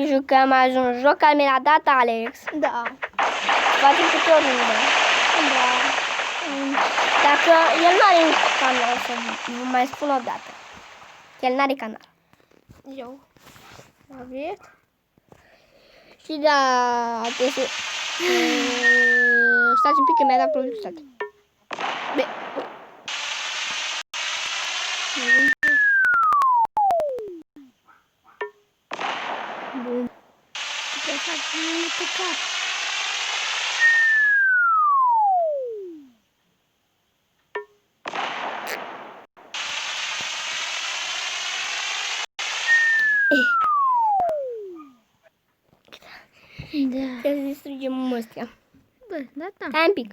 Jucăm azi un joc care mi l-a dat Alex. Da. Facem câte o rundă. Da. Dacă el nu are canal, să vă mai spun o dată. El nu are canal. Eu. Aveți? Și da, trebuie să... Stați un pic că mi-a dat publicitate. Bine. Bun. Trebuie să facem un păcat. Da. Trebuie să distrugem ăstea. Bă, da. Hai un pic.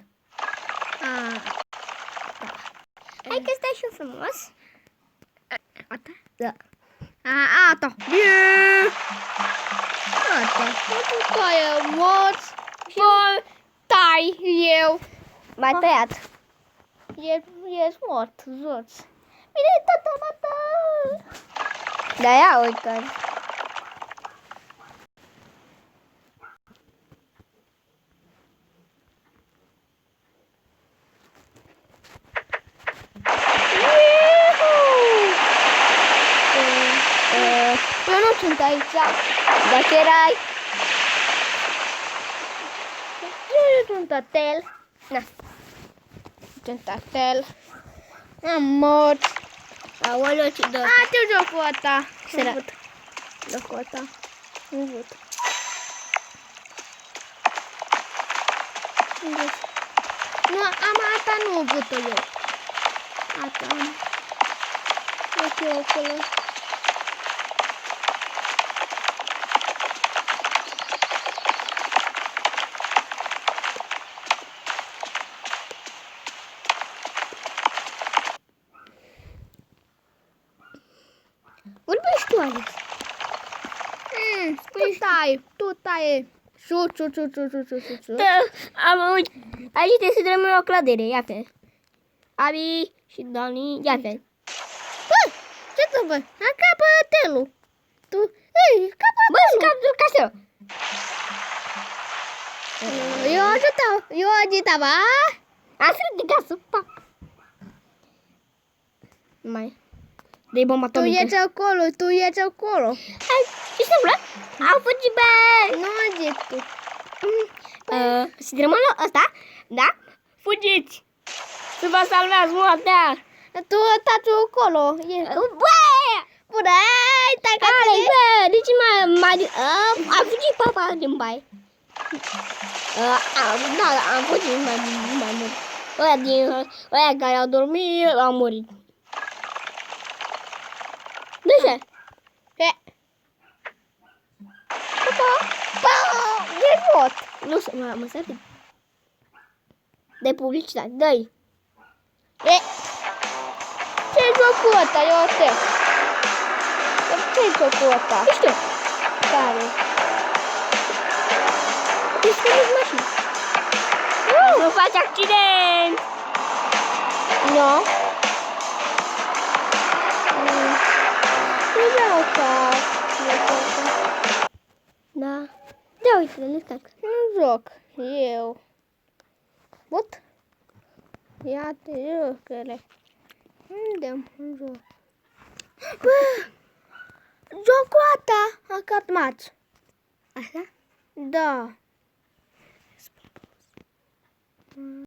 Hai că stai și eu frumos. Gata? Da. Gata. Yeah! Gata. Tu tai morți. Bun, tai eu. M-ai tăiat. Ești mort, joci. Bine, tata, mata. Da, ia uite. Eu nu sunt aici. Dacă erai... Eu sunt tatel. Na, Sunt tatel. Am mort. aoleu, ce dă. Știu jocul ăsta. Sărat. Am văzut jocul ăsta. Am văzut. Nu, am asta nu am văzut eu. Asta am. Uite eu acolo. Vorbești tu, Alex. Tu tai. Șu. Da, aici trebuie să drămăm o clădire, ia fel. Abi și Dani, ia fel. Ce să văd? Acapă hotelul. Tu, scapă Bă, scap de casă. Eu agitava. Am sărit de casă, pac. Mai. Dă-i bomba Tu atomică. ești acolo. Hai, ce se întâmplă? Am fugit, bă. Nu agit tu. Să drămăm la ăsta, da? Fugiți. Să vă salvează moartea. Tu taci acolo. Bă! Bună, stai ca Alex, bă, de ce am fugit papa din baie. Am fugit mai mult. Ăia care au dormit au murit. De ce? E mort. Nu știu, mă sărit. De publicitate, dă-i. Ce jocul ăsta? Eu știu. Ce jocul ăsta? Nu știu. Care? Descărci mașina. Nu faci accident. Nu. Nu vreau ca... Da. Da, uite, nu stai. Nu joc. Eu. What? Iată jocurile. Unde-mi joc? Bă! Jocul ăsta a cap match. Așa? Da.